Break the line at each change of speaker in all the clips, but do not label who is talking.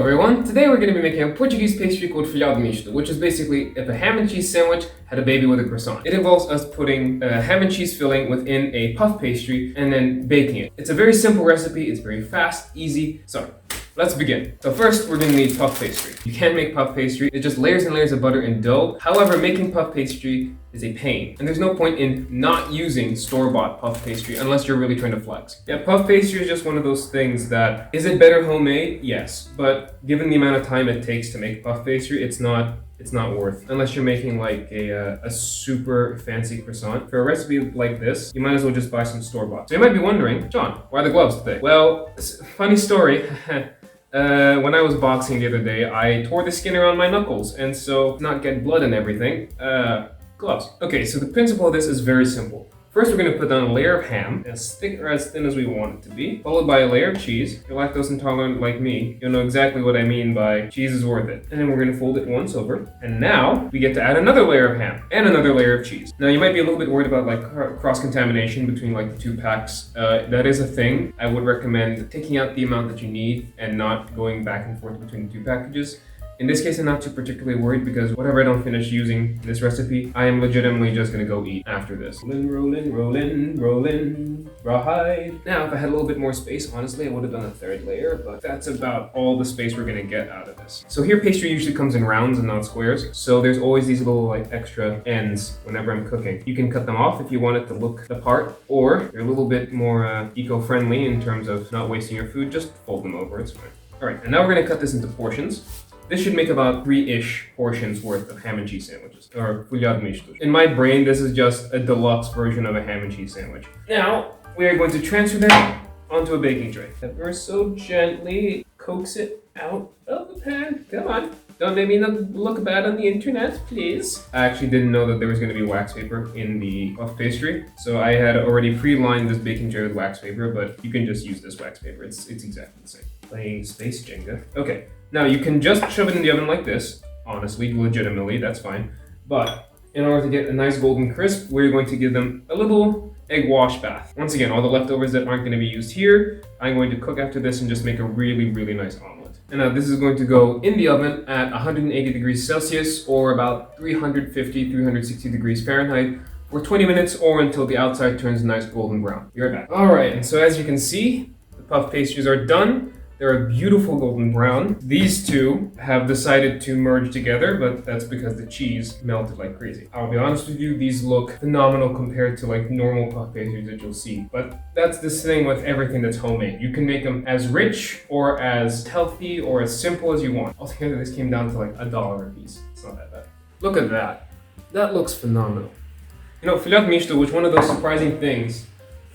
everyone, today we're going to be making a Portuguese pastry called Folhado Misto, which is basically if a ham and cheese sandwich had a baby with a croissant. It involves us putting a ham and cheese filling within a puff pastry and then baking it. It's a very simple recipe, it's very fast, easy, so let's begin. So first, we're going to need puff pastry. You can make puff pastry, it's just layers and layers of butter and dough. However, making puff pastry is a pain, and there's no point in not using store-bought puff pastry unless you're really trying to flex. Yeah, puff pastry is just one of those things that, is it better homemade? Yes, but given the amount of time it takes to make puff pastry, it's not worth, unless you're making like a super fancy croissant. For a recipe like this, you might as well just buy some store-bought. So you might be wondering, John, why the gloves today? Well, funny story. When I was boxing the other day, I tore the skin around my knuckles, and so not get blood and everything, gloves. Okay, so the principle of this is very simple. First, we're going to put down a layer of ham, as thick or as thin as we want it to be, followed by a layer of cheese. If you're lactose intolerant like me, you'll know exactly what I mean by cheese is worth it. And then we're going to fold it once over. And now, we get to add another layer of ham and another layer of cheese. Now, you might be a little bit worried about like cross-contamination between like the two packs. That is a thing. I would recommend taking out the amount that you need and not going back and forth between the two packages. In this case, I'm not too particularly worried because whatever I don't finish using in this recipe, I am legitimately just gonna go eat after this. Rollin', rawhide. Now, if I had a little bit more space, honestly, I would have done a third layer, but that's about all the space we're gonna get out of this. So here, pastry usually comes in rounds and not squares, so there's always these little like extra ends whenever I'm cooking. You can cut them off if you want it to look the part, or you're a little bit more eco-friendly in terms of not wasting your food, just fold them over, it's fine. All right, and now we're gonna cut this into portions. This should make about 3-ish portions worth of ham and cheese sandwiches, or Folhado Misto. In my brain, this is just a deluxe version of a ham and cheese sandwich. Now, we are going to transfer that onto a baking tray. Ever so gently coax it out of the pan. Come on. Don't make me look bad on the internet, please. I actually didn't know that there was going to be wax paper in the puff pastry, so I had already pre-lined this baking tray with wax paper, but you can just use this wax paper. It's exactly the same. Playing Space Jenga. Okay. Now, you can just shove it in the oven like this, honestly, legitimately, that's fine. But in order to get a nice golden crisp, we're going to give them a little egg wash bath. Once again, all the leftovers that aren't going to be used here, I'm going to cook after this and just make a really, really nice omelet. And now this is going to go in the oven at 180 degrees Celsius or about 350, 360 degrees Fahrenheit for 20 minutes or until the outside turns nice golden brown. Be right back. All right, and so as you can see, the puff pastries are done. They're a beautiful golden brown. These two have decided to merge together, but that's because the cheese melted like crazy. I'll be honest with you, these look phenomenal compared to like normal puff pastries that you'll see. But that's this thing with everything that's homemade. You can make them as rich or as healthy or as simple as you want. Altogether, this came down to like $1 a piece. It's not that bad. Look at that. That looks phenomenal. You know, Folhado Misto was one of those surprising things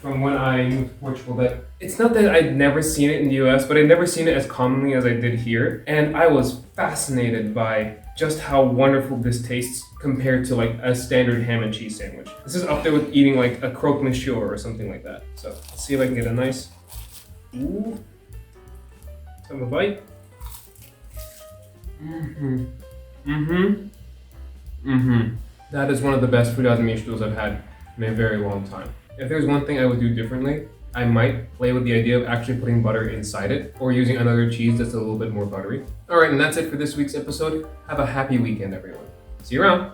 from when I moved to Portugal that it's not that I'd never seen it in the US, but I'd never seen it as commonly as I did here. And I was fascinated by just how wonderful this tastes compared to like a standard ham and cheese sandwich. This is up there with eating like a croque monsieur or something like that. So let's see if I can get a nice, ooh, have a bite. That is one of the best Folhado Mistos I've had in a very long time. If there's one thing I would do differently, I might play with the idea of actually putting butter inside it or using another cheese that's a little bit more buttery. All right, and that's it for this week's episode. Have a happy weekend, everyone. See you around.